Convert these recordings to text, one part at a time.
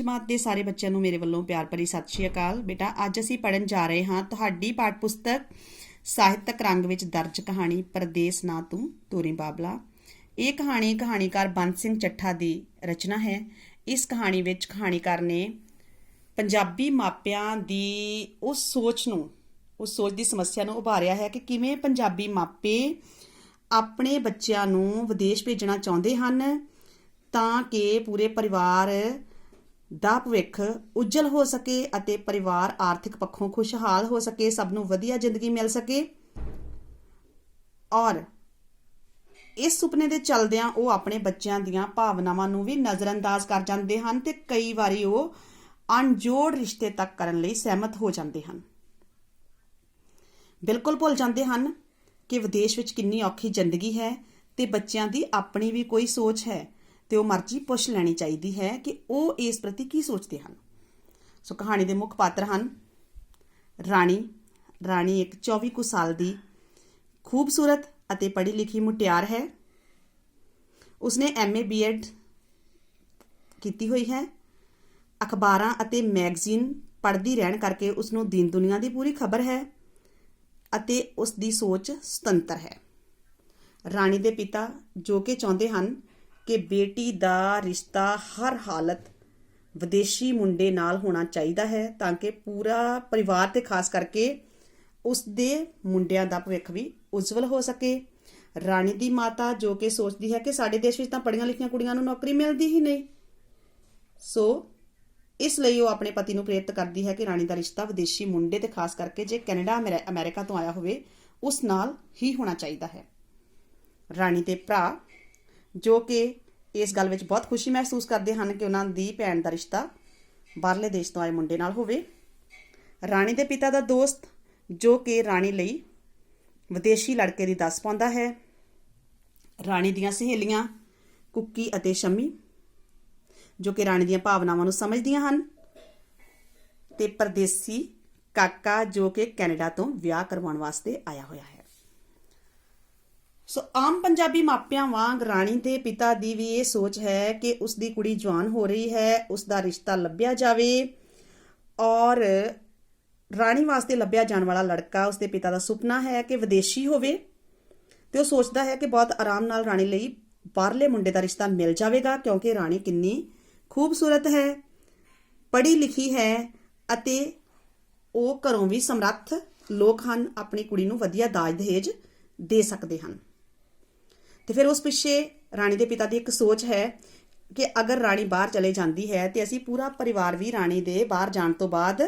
ਜਮਾਤ ਦੇ ਸਾਰੇ ਬੱਚਿਆਂ ਨੂੰ ਮੇਰੇ ਵੱਲੋਂ ਪਿਆਰ ਭਰੀ ਸਤਿ ਸ਼੍ਰੀ ਅਕਾਲ। ਬੇਟਾ ਅੱਜ ਅਸੀਂ ਪੜ੍ਹਨ ਜਾ ਰਹੇ ਹਾਂ ਤੁਹਾਡੀ ਪਾਠ ਪੁਸਤਕ ਸਾਹਿਤਕ ਰੰਗ ਵਿੱਚ ਦਰਜ ਕਹਾਣੀ ਪਰਦੇਸ ਨਾ ਤੂੰ ਤੋਰੀ ਬਾਬਲਾ। ਇਹ ਕਹਾਣੀ ਕਹਾਣੀਕਾਰ ਬੰਸ ਸਿੰਘ ਚੱਠਾ ਦੀ ਰਚਨਾ ਹੈ। ਇਸ ਕਹਾਣੀ ਵਿੱਚ ਕਹਾਣੀਕਾਰ ਨੇ ਪੰਜਾਬੀ ਮਾਪਿਆਂ ਦੀ ਉਸ ਸੋਚ ਦੀ ਸਮੱਸਿਆ ਨੂੰ ਉਭਾਰਿਆ ਹੈ ਕਿ ਕਿਵੇਂ ਪੰਜਾਬੀ ਮਾਪੇ ਆਪਣੇ ਬੱਚਿਆਂ ਨੂੰ ਵਿਦੇਸ਼ ਭੇਜਣਾ ਚਾਹੁੰਦੇ ਹਨ ਤਾਂ ਕਿ ਪੂਰੇ ਪਰਿਵਾਰ ਦਾ ਭਵਿੱਖ ਉਜਲ ਹੋ ਸਕੇ ਅਤੇ ਪਰਿਵਾਰ ਆਰਥਿਕ ਪੱਖੋਂ ਖੁਸ਼ਹਾਲ ਹੋ ਸਕੇ, ਸਭ ਨੂੰ ਵਧੀਆ ਜ਼ਿੰਦਗੀ ਮਿਲ ਸਕੇ। ਔਰ ਇਸ ਸੁਪਨੇ ਦੇ ਚਲਦਿਆਂ ਉਹ ਆਪਣੇ ਬੱਚਿਆਂ ਦੀਆਂ ਭਾਵਨਾਵਾਂ ਨੂੰ ਵੀ ਨਜ਼ਰਅੰਦਾਜ਼ ਕਰ ਜਾਂਦੇ ਹਨ ਤੇ ਕਈ ਵਾਰੀ ਉਹ ਅਣਜੋੜ ਰਿਸ਼ਤੇ ਤੱਕ ਕਰਨ ਲਈ ਸਹਿਮਤ ਹੋ ਜਾਂਦੇ ਹਨ। ਬਿਲਕੁਲ ਭੁੱਲ ਜਾਂਦੇ ਹਨ ਕਿ ਵਿਦੇਸ਼ ਵਿੱਚ ਕਿੰਨੀ ਔਖੀ ਜ਼ਿੰਦਗੀ ਹੈ ਤੇ ਬੱਚਿਆਂ ਦੀ ਆਪਣੀ ਵੀ ਕੋਈ ਸੋਚ ਹੈ ਤੇ ਉਹ ਮਰਜ਼ੀ ਪੁੱਛ ਲੈਣੀ ਚਾਹੀਦੀ ਹੈ ਕਿ ਉਹ ਇਸ ਪ੍ਰਤੀ ਕੀ ਸੋਚਦੇ ਹਨ। ਸੋ ਕਹਾਣੀ ਦੇ ਮੁੱਖ ਪਾਤਰ ਹਨ ਰਾਣੀ ਇੱਕ 24 ਕੁ ਸਾਲ ਦੀ ਖੂਬਸੂਰਤ ਅਤੇ ਪੜ੍ਹੀ ਲਿਖੀ ਮੁਟਿਆਰ ਹੈ। ਉਸਨੇ MA BEd ਕੀਤੀ ਹੋਈ ਹੈ। ਅਖਬਾਰਾਂ ਅਤੇ ਮੈਗਜ਼ੀਨ ਪੜ੍ਹਦੀ ਰਹਿਣ ਕਰਕੇ ਉਸਨੂੰ ਦੀਨ ਦੁਨੀਆ ਦੀ ਪੂਰੀ ਖਬਰ ਹੈ ਅਤੇ ਉਸ ਦੀ ਸੋਚ ਸੁਤੰਤਰ ਹੈ। ਰਾਣੀ ਦੇ ਪਿਤਾ ਜੋ ਕਿ ਚਾਹੁੰਦੇ ਹਨ ਕਿ ਬੇਟੀ ਦਾ ਰਿਸ਼ਤਾ ਹਰ ਹਾਲਤ ਵਿਦੇਸ਼ੀ ਮੁੰਡੇ ਨਾਲ ਹੋਣਾ ਚਾਹੀਦਾ ਹੈ ਤਾਂ ਕਿ ਪੂਰਾ ਪਰਿਵਾਰ ਤੇ ਖਾਸ ਕਰਕੇ ਉਸ ਦੇ ਮੁੰਡਿਆਂ ਦਾ ਭਵਿੱਖ ਵੀ ਉਜਵਲ ਹੋ ਸਕੇ। ਰਾਣੀ ਦੀ ਮਾਤਾ ਜੋ ਕਿ ਸੋਚਦੀ ਹੈ ਕਿ ਸਾਡੇ ਦੇਸ਼ ਵਿੱਚ ਤਾਂ ਪੜ੍ਹੀਆਂ ਲਿਖੀਆਂ ਕੁੜੀਆਂ ਨੂੰ ਨੌਕਰੀ ਮਿਲਦੀ ਹੀ ਨਹੀਂ, ਸੋ ਇਸ ਲਈ ਉਹ ਆਪਣੇ ਪਤੀ ਨੂੰ ਪ੍ਰੇਰਿਤ ਕਰਦੀ ਹੈ ਕਿ ਰਾਣੀ ਦਾ ਰਿਸ਼ਤਾ ਵਿਦੇਸ਼ੀ ਮੁੰਡੇ ਤੇ ਖਾਸ ਕਰਕੇ ਜੇ ਕੈਨੇਡਾ ਅਮਰੀਕਾ ਤੋਂ ਆਇਆ ਹੋਵੇ ਉਸ ਨਾਲ ਹੀ ਹੋਣਾ ਚਾਹੀਦਾ ਹੈ। ਰਾਣੀ ਦੇ ਭਰਾ ਜੋ ਕਿ ਇਸ ਗੱਲ ਵਿੱਚ ਬਹੁਤ ਖੁਸ਼ੀ ਮਹਿਸੂਸ ਕਰਦੇ ਹਨ ਕਿ ਉਹਨਾਂ ਦੀ ਭੈਣ ਦਾ ਰਿਸ਼ਤਾ ਬਾਹਰਲੇ ਦੇਸ਼ ਤੋਂ ਆਏ ਮੁੰਡੇ ਨਾਲ ਹੋਵੇ। ਰਾਣੀ ਦੇ ਪਿਤਾ ਦਾ ਦੋਸਤ ਜੋ ਕਿ ਰਾਣੀ ਲਈ ਵਿਦੇਸ਼ੀ ਲੜਕੇ ਦੀ ਦੱਸ ਪਾਉਂਦਾ ਹੈ। ਰਾਣੀ ਦੀਆਂ ਸਹੇਲੀਆਂ ਕੁੱਕੀ ਅਤੇ ਸ਼ਮੀ ਜੋ ਕਿ ਰਾਣੀ ਦੀਆਂ ਭਾਵਨਾਵਾਂ ਨੂੰ ਸਮਝਦੀਆਂ ਹਨ ਤੇ ਪਰਦੇਸੀ ਕਾਕਾ ਜੋ ਕਿ ਕੈਨੇਡਾ ਤੋਂ ਵਿਆਹ ਕਰਵਾਉਣ ਵਾਸਤੇ ਆਇਆ ਹੋਇਆ ਹੈ। ਸੋ ਆਮ ਪੰਜਾਬੀ ਮਾਪਿਆਂ ਵਾਂਗ ਰਾਣੀ ਦੇ ਪਿਤਾ ਦੀ ਵੀ ਇਹ ਸੋਚ ਹੈ ਕਿ ਉਸ ਦੀ ਕੁੜੀ ਜਵਾਨ ਹੋ ਰਹੀ ਹੈ, ਉਸ ਦਾ ਰਿਸ਼ਤਾ ਲੱਭਿਆ ਜਾਵੇ ਔਰ ਰਾਣੀ ਵਾਸਤੇ ਲੱਭਿਆ ਜਾਣ ਵਾਲਾ ਲੜਕਾ ਉਸਦੇ ਪਿਤਾ ਦਾ ਸੁਪਨਾ ਹੈ ਕਿ ਵਿਦੇਸ਼ੀ ਹੋਵੇ ਤੇ ਉਹ ਸੋਚਦਾ ਹੈ ਕਿ ਬਹੁਤ ਆਰਾਮ ਨਾਲ ਰਾਣੀ ਲਈ ਬਾਹਰਲੇ ਮੁੰਡੇ ਦਾ ਰਿਸ਼ਤਾ ਮਿਲ ਜਾਵੇਗਾ ਕਿਉਂਕਿ ਰਾਣੀ ਕਿੰਨੀ ਖੂਬਸੂਰਤ ਹੈ, ਪੜ੍ਹੀ ਲਿਖੀ ਹੈ ਅਤੇ ਉਹ ਘਰੋਂ ਵੀ ਸਮਰੱਥ ਲੋਕ ਹਨ, ਆਪਣੀ ਕੁੜੀ ਨੂੰ ਵਧੀਆ ਦਾਜ ਦਹੇਜ ਦੇ ਸਕਦੇ ਹਨ। ਤੇ ਫਿਰ ਉਸ ਪਿੱਛੇ ਰਾਣੀ ਦੇ ਪਿਤਾ ਦੀ ਇੱਕ ਸੋਚ ਹੈ ਕਿ ਅਗਰ ਰਾਣੀ ਬਾਹਰ ਚਲੇ ਜਾਂਦੀ ਹੈ ਤੇ ਅਸੀਂ ਪੂਰਾ ਪਰਿਵਾਰ ਵੀ ਰਾਣੀ ਦੇ ਬਾਹਰ ਜਾਣ ਤੋਂ ਬਾਅਦ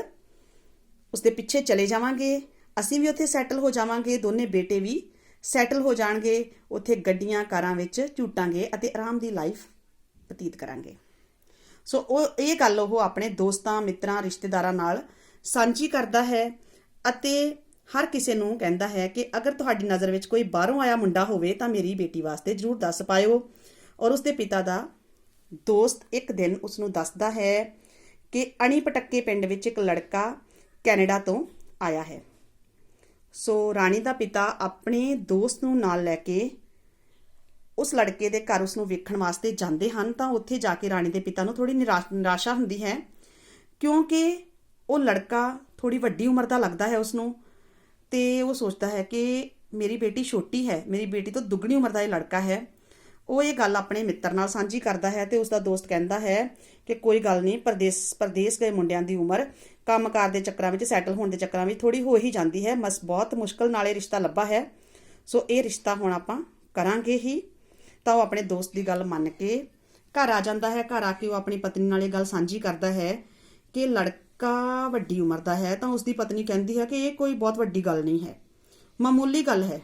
ਉਸਦੇ ਪਿੱਛੇ ਚਲੇ ਜਾਵਾਂਗੇ, ਅਸੀਂ ਵੀ ਉੱਥੇ ਸੈਟਲ ਹੋ ਜਾਵਾਂਗੇ, ਦੋਨੇ ਬੇਟੇ ਵੀ ਸੈਟਲ ਹੋ ਜਾਣਗੇ, ਉੱਥੇ ਗੱਡੀਆਂ ਕਾਰਾਂ ਵਿੱਚ ਝੂਟਾਂਗੇ ਅਤੇ ਆਰਾਮ ਦੀ ਲਾਈਫ ਬਤੀਤ ਕਰਾਂਗੇ। ਸੋ ਇਹ ਗੱਲ ਉਹ ਆਪਣੇ ਦੋਸਤਾਂ ਮਿੱਤਰਾਂ ਰਿਸ਼ਤੇਦਾਰਾਂ ਨਾਲ ਸਾਂਝੀ ਕਰਦਾ ਹੈ ਅਤੇ ਹਰ ਕਿਸੇ ਨੂੰ ਕਹਿੰਦਾ ਹੈ ਕਿ ਅਗਰ ਤੁਹਾਡੀ ਨਜ਼ਰ ਵਿੱਚ ਕੋਈ ਬਾਹਰੋਂ ਆਇਆ ਮੁੰਡਾ ਹੋਵੇ ਤਾਂ ਮੇਰੀ ਬੇਟੀ ਵਾਸਤੇ ਜ਼ਰੂਰ ਦੱਸ ਪਾਇਓ। ਔਰ ਉਸਦੇ ਪਿਤਾ ਦਾ ਦੋਸਤ ਇੱਕ ਦਿਨ ਉਸਨੂੰ ਦੱਸਦਾ ਹੈ ਕਿ ਅਣੀ ਪਟੱਕੇ ਪਿੰਡ ਵਿੱਚ ਇੱਕ ਲੜਕਾ ਕੈਨੇਡਾ ਤੋਂ ਆਇਆ ਹੈ। ਸੋ ਰਾਣੀ ਦਾ ਪਿਤਾ ਆਪਣੇ ਦੋਸਤ ਨੂੰ ਨਾਲ ਲੈ ਕੇ ਉਸ ਲੜਕੇ ਦੇ ਘਰ ਉਸਨੂੰ ਵੇਖਣ ਵਾਸਤੇ ਜਾਂਦੇ ਹਨ ਤਾਂ ਉੱਥੇ ਜਾ ਕੇ ਰਾਣੀ ਦੇ ਪਿਤਾ ਨੂੰ ਥੋੜੀ ਨਿਰਾਸ਼ਾ ਹੁੰਦੀ ਹੈ ਕਿਉਂਕਿ ਉਹ ਲੜਕਾ ਥੋੜੀ ਵੱਡੀ ਉਮਰ ਦਾ ਲੱਗਦਾ ਹੈ ਉਸਨੂੰ ਤੇ ਉਹ ਸੋਚਦਾ ਹੈ ਕਿ ਮੇਰੀ ਬੇਟੀ ਛੋਟੀ ਹੈ, ਮੇਰੀ ਬੇਟੀ ਤੋਂ ਦੁੱਗਣੀ ਉਮਰ ਦਾ ਇਹ ਲੜਕਾ ਹੈ। ਉਹ ਇਹ ਗੱਲ ਆਪਣੇ ਮਿੱਤਰ ਨਾਲ ਸਾਂਝੀ ਕਰਦਾ ਹੈ ਤੇ ਉਸਦਾ ਦੋਸਤ ਕਹਿੰਦਾ ਹੈ ਕਿ ਕੋਈ ਗੱਲ ਨਹੀਂ, ਪਰਦੇਸ ਗਏ ਮੁੰਡਿਆਂ ਦੀ ਉਮਰ ਕੰਮਕਾਰ ਦੇ ਚੱਕਰਾਂ ਵਿੱਚ ਸੈਟਲ ਹੋਣ ਦੇ ਚੱਕਰਾਂ ਵਿੱਚ ਥੋੜੀ ਹੋ ਹੀ ਜਾਂਦੀ ਹੈ, ਬਹੁਤ ਮੁਸ਼ਕਲ ਨਾਲ ਇਹ ਰਿਸ਼ਤਾ ਲੱਭਾ ਹੈ, ਸੋ ਇਹ ਰਿਸ਼ਤਾ ਹੁਣ ਆਪਾਂ ਕਰਾਂਗੇ ਹੀ। ਤਾਂ ਉਹ ਆਪਣੇ ਦੋਸਤ ਦੀ ਗੱਲ ਮੰਨ ਕੇ ਘਰ ਆ ਜਾਂਦਾ ਹੈ। ਘਰ ਆ ਕੇ ਉਹ ਆਪਣੀ ਪਤਨੀ ਨਾਲ ਇਹ ਗੱਲ ਸਾਂਝੀ ਕਰਦਾ ਹੈ ਕਿ ਲੜਕਾ ਵੱਡੀ ਉਮਰ ਦਾ ਹੈ ਤਾਂ ਉਸਦੀ ਪਤਨੀ ਕਹਿੰਦੀ ਹੈ ਕਿ ਇਹ ਕੋਈ ਬਹੁਤ ਵੱਡੀ ਗੱਲ ਨਹੀਂ ਹੈ, ਮਾਮੂਲੀ ਗੱਲ ਹੈ,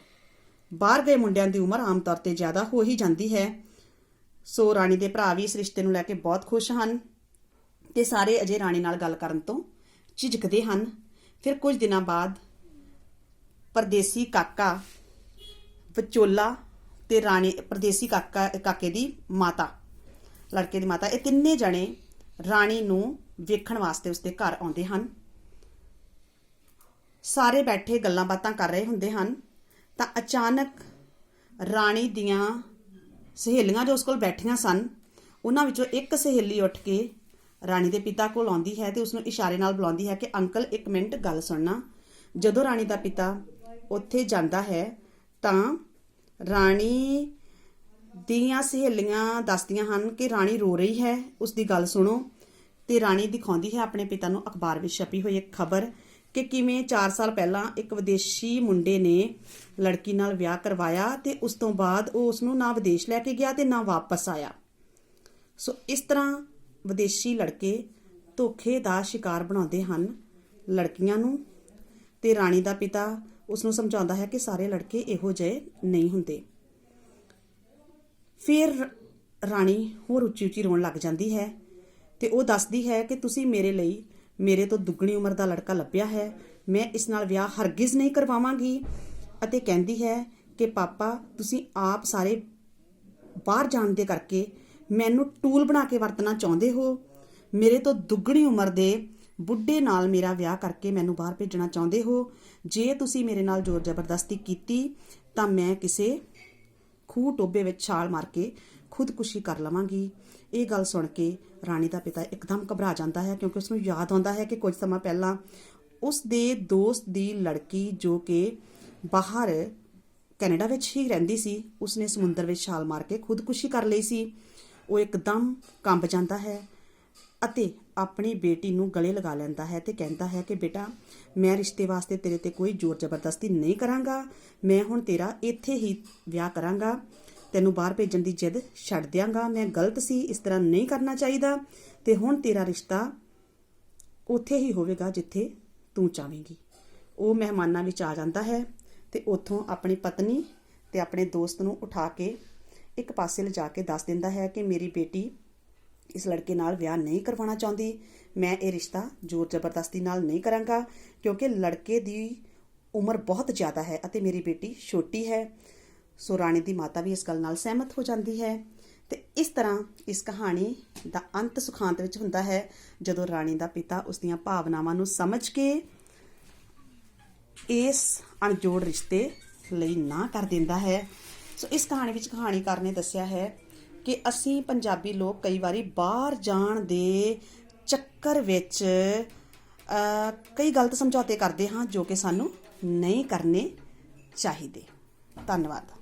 ਬਾਹਰ ਗਏ ਮੁੰਡਿਆਂ ਦੀ ਉਮਰ ਆਮ ਤੌਰ ਤੇ ਜ਼ਿਆਦਾ ਹੋ ਹੀ ਜਾਂਦੀ ਹੈ। ਸੋ ਰਾਣੀ ਦੇ ਭਰਾ ਵੀ ਇਸ ਰਿਸ਼ਤੇ ਨੂੰ ਲੈ ਕੇ ਬਹੁਤ ਖੁਸ਼ ਹਨ ਤੇ ਸਾਰੇ ਅਜੇ ਰਾਣੀ ਨਾਲ ਗੱਲ ਕਰਨ ਤੋਂ ਝਿਜਕਦੇ ਹਨ। ਫਿਰ ਕੁਝ ਦਿਨਾਂ ਬਾਅਦ ਪਰਦੇਸੀ ਕਾਕਾ ਵਿਚੋਲਾ ਤੇ ਪਰਦੇਸੀ ਕਾਕੇ ਦੀ ਮਾਤਾ, ਲੜਕੇ ਦੀ ਮਾਤਾ, ਇਹ ਤਿੰਨੇ ਜਣੇ ਰਾਣੀ ਨੂੰ ਵੇਖਣ ਵਾਸਤੇ ਉਸਦੇ ਘਰ ਆਉਂਦੇ ਹਨ। ਸਾਰੇ ਬੈਠੇ ਗੱਲਾਂ ਬਾਤਾਂ ਕਰ ਰਹੇ ਹੁੰਦੇ ਹਨ ਤਾਂ ਅਚਾਨਕ ਰਾਣੀ ਦੀਆਂ ਸਹੇਲੀਆਂ ਜੋ ਉਸ ਕੋਲ ਬੈਠੀਆਂ ਸਨ ਉਹਨਾਂ ਵਿੱਚੋਂ ਇੱਕ ਸਹੇਲੀ ਉੱਠ ਕੇ ਰਾਣੀ ਦੇ ਪਿਤਾ ਕੋਲ ਆਉਂਦੀ ਹੈ ਤੇ ਉਸਨੂੰ ਇਸ਼ਾਰੇ ਨਾਲ ਬੁਲਾਉਂਦੀ ਹੈ ਕਿ ਅੰਕਲ ਇੱਕ ਮਿੰਟ ਗੱਲ ਸੁਣਨਾ। ਜਦੋਂ ਰਾਣੀ ਦਾ ਪਿਤਾ ਉੱਥੇ ਜਾਂਦਾ ਹੈ ਤਾਂ ਰਾਣੀ ਦੀਆਂ ਸਹੇਲੀਆਂ ਦੱਸਦੀਆਂ ਹਨ ਕਿ ਰਾਣੀ ਰੋ ਰਹੀ ਹੈ, ਉਸ ਦੀ ਗੱਲ ਸੁਣੋ। ਤੇ ਰਾਣੀ ਦਿਖਾਉਂਦੀ ਹੈ ਆਪਣੇ ਪਿਤਾ ਨੂੰ ਅਖਬਾਰ ਵਿੱਚ ਛਪੀ ਹੋਈ ਇੱਕ ਖਬਰ ਕਿ ਕਿਵੇਂ 4 ਸਾਲ ਪਹਿਲਾਂ ਇੱਕ ਵਿਦੇਸ਼ੀ ਮੁੰਡੇ ਨੇ ਲੜਕੀ ਨਾਲ ਵਿਆਹ ਕਰਵਾਇਆ ਤੇ ਉਸ ਤੋਂ ਬਾਅਦ ਉਹ ਉਸਨੂੰ ਨਾ ਵਿਦੇਸ਼ ਲੈ ਕੇ ਗਿਆ ਤੇ ਨਾ ਵਾਪਸ ਆਇਆ। ਸੋ ਇਸ ਤਰ੍ਹਾਂ ਵਿਦੇਸ਼ੀ ਲੜਕੇ ਧੋਖੇ ਦਾ ਸ਼ਿਕਾਰ ਬਣਾਉਂਦੇ ਹਨ ਲੜਕੀਆਂ ਨੂੰ ਤੇ ਰਾਣੀ ਦਾ ਪਿਤਾ ਉਸ ਨੂੰ ਸਮਝਾਉਂਦਾ ਹੈ ਕਿ ਸਾਰੇ ਲੜਕੇ ਇਹੋ ਜਿਹੇ ਨਹੀਂ ਹੁੰਦੇ। ਫਿਰ ਰਾਣੀ ਹੋਰ ਉੱਚੀ ਉੱਚੀ ਰੋਣ ਲੱਗ ਜਾਂਦੀ ਹੈ ਤੇ ਉਹ ਦੱਸਦੀ ਹੈ ਕਿ ਤੁਸੀਂ ਮੇਰੇ ਲਈ ਮੇਰੇ ਤੋਂ ਦੁੱਗਣੀ ਉਮਰ ਦਾ ਲੜਕਾ ਲੱਭਿਆ ਹੈ, ਮੈਂ ਇਸ ਨਾਲ ਵਿਆਹ ਹਰਗਿਜ਼ ਨਹੀਂ ਕਰਵਾਵਾਂਗੀ। ਅਤੇ ਕਹਿੰਦੀ ਹੈ ਕਿ ਪਾਪਾ ਤੁਸੀਂ ਆਪ ਸਾਰੇ ਬਾਹਰ ਜਾਣ ਦੇ ਕਰਕੇ ਮੈਨੂੰ ਟੂਲ ਬਣਾ ਕੇ ਵਰਤਣਾ ਚਾਹੁੰਦੇ ਹੋ, ਮੇਰੇ ਤੋਂ ਦੁੱਗਣੀ ਉਮਰ ਦੇ ਬੁੱਢੇ ਨਾਲ ਮੇਰਾ ਵਿਆਹ ਕਰਕੇ ਮੈਨੂੰ ਬਾਹਰ ਭੇਜਣਾ ਚਾਹੁੰਦੇ ਹੋ। ਜੇ ਤੁਸੀਂ ਮੇਰੇ ਨਾਲ ਜ਼ੋਰ ਜ਼ਬਰਦਸਤੀ ਕੀਤੀ ਤਾਂ ਮੈਂ ਕਿਸੇ ਖੂਹ ਟੋਬੇ ਵਿੱਚ ਛਾਲ ਮਾਰ ਕੇ ਖੁਦਕੁਸ਼ੀ ਕਰ ਲਵਾਂਗੀ। ਇਹ ਗੱਲ ਸੁਣ ਕੇ ਰਾਣੀ ਦਾ ਪਿਤਾ ਇੱਕਦਮ ਘਬਰਾ ਜਾਂਦਾ ਹੈ ਕਿਉਂਕਿ ਉਸਨੂੰ ਯਾਦ ਆਉਂਦਾ ਹੈ ਕਿ ਕੁਝ ਸਮਾਂ ਪਹਿਲਾਂ ਉਸ ਦੇ ਦੋਸਤ ਦੀ ਲੜਕੀ ਜੋ ਕਿ ਬਾਹਰ ਕੈਨੇਡਾ ਵਿੱਚ ਹੀ ਰਹਿੰਦੀ ਸੀ, ਉਸਨੇ ਸਮੁੰਦਰ ਵਿੱਚ ਛਾਲ ਮਾਰ ਕੇ ਖੁਦਕੁਸ਼ੀ ਕਰ ਲਈ ਸੀ। ਉਹ ਇੱਕਦਮ ਕੰਬ ਜਾਂਦਾ ਹੈ ਅਤੇ ਆਪਣੀ ਬੇਟੀ ਨੂੰ ਗਲੇ ਲਗਾ ਲੈਂਦਾ ਹੈ ਤੇ ਕਹਿੰਦਾ ਹੈ ਕਿ ਬੇਟਾ ਮੈਂ ਰਿਸ਼ਤੇ ਵਾਸਤੇ ਤੇਰੇ ਤੇ ਕੋਈ ਜ਼ੋਰ ਜ਼ਬਰਦਸਤੀ ਨਹੀਂ ਕਰਾਂਗਾ, ਮੈਂ ਹੁਣ ਤੇਰਾ ਇੱਥੇ ਹੀ ਵਿਆਹ ਕਰਾਂਗਾ, ਤੈਨੂੰ ਬਾਹਰ ਭੇਜਣ ਦੀ ਜਿੱਦ ਛੱਡ ਦਿਆਂਗਾ, ਮੈਂ ਗਲਤ ਸੀ, ਇਸ ਤਰ੍ਹਾਂ ਨਹੀਂ ਕਰਨਾ ਚਾਹੀਦਾ ਤੇ ਹੁਣ ਤੇਰਾ ਰਿਸ਼ਤਾ ਉੱਥੇ ਹੀ ਹੋਵੇਗਾ ਜਿੱਥੇ ਤੂੰ ਚਾਹਵੇਂਗੀ। ਉਹ ਮਹਿਮਾਨਾਂ ਵਿੱਚ ਆ ਜਾਂਦਾ ਹੈ ਤੇ ਉੱਥੋਂ ਆਪਣੀ ਪਤਨੀ ਤੇ ਆਪਣੇ ਦੋਸਤ ਨੂੰ ਉਠਾ ਕੇ ਇੱਕ ਪਾਸੇ ਲਿਜਾ ਕੇ ਦੱਸ ਦਿੰਦਾ ਹੈ ਕਿ ਮੇਰੀ ਬੇਟੀ ਇਸ ਲੜਕੇ ਨਾਲ ਵਿਆਹ ਨਹੀਂ ਕਰਵਾਉਣਾ ਚਾਹੁੰਦੀ, ਮੈਂ ਇਹ ਰਿਸ਼ਤਾ ਜ਼ੋਰ ਜ਼ਬਰਦਸਤੀ ਨਾਲ ਨਹੀਂ ਕਰਾਂਗਾ ਕਿਉਂਕਿ ਲੜਕੇ ਦੀ ਉਮਰ ਬਹੁਤ ਜ਼ਿਆਦਾ ਹੈ ਅਤੇ ਮੇਰੀ ਬੇਟੀ ਛੋਟੀ ਹੈ। ਸੋ ਰਾਣੀ ਦੀ ਮਾਤਾ ਵੀ ਇਸ ਗੱਲ ਨਾਲ ਸਹਿਮਤ ਹੋ ਜਾਂਦੀ ਹੈ ਤੇ ਇਸ ਤਰ੍ਹਾਂ ਇਸ ਕਹਾਣੀ ਦਾ ਅੰਤ ਸੁਖਾਂਤ ਵਿੱਚ ਹੁੰਦਾ ਹੈ ਜਦੋਂ ਰਾਣੀ ਦਾ ਪਿਤਾ ਉਸ ਦੀਆਂ ਭਾਵਨਾਵਾਂ ਨੂੰ ਸਮਝ ਕੇ ਇਸ ਅਣਜੋੜ ਰਿਸ਼ਤੇ ਲਈ ਨਾ ਕਰ ਦਿੰਦਾ ਹੈ। ਸੋ ਇਸ ਕਹਾਣੀ ਵਿੱਚ ਕਹਾਣੀਕਾਰ ਨੇ ਦੱਸਿਆ ਹੈ ਕਿ ਅਸੀਂ ਪੰਜਾਬੀ ਲੋਕ ਕਈ ਵਾਰੀ ਬਾਹਰ ਜਾਣ ਦੇ ਚੱਕਰ ਵਿੱਚ ਕਈ ਗਲਤ ਸਮਝੌਤੇ ਕਰਦੇ ਹਾਂ ਜੋ ਕਿ ਸਾਨੂੰ ਨਹੀਂ ਕਰਨੇ ਚਾਹੀਦੇ। ਧੰਨਵਾਦ।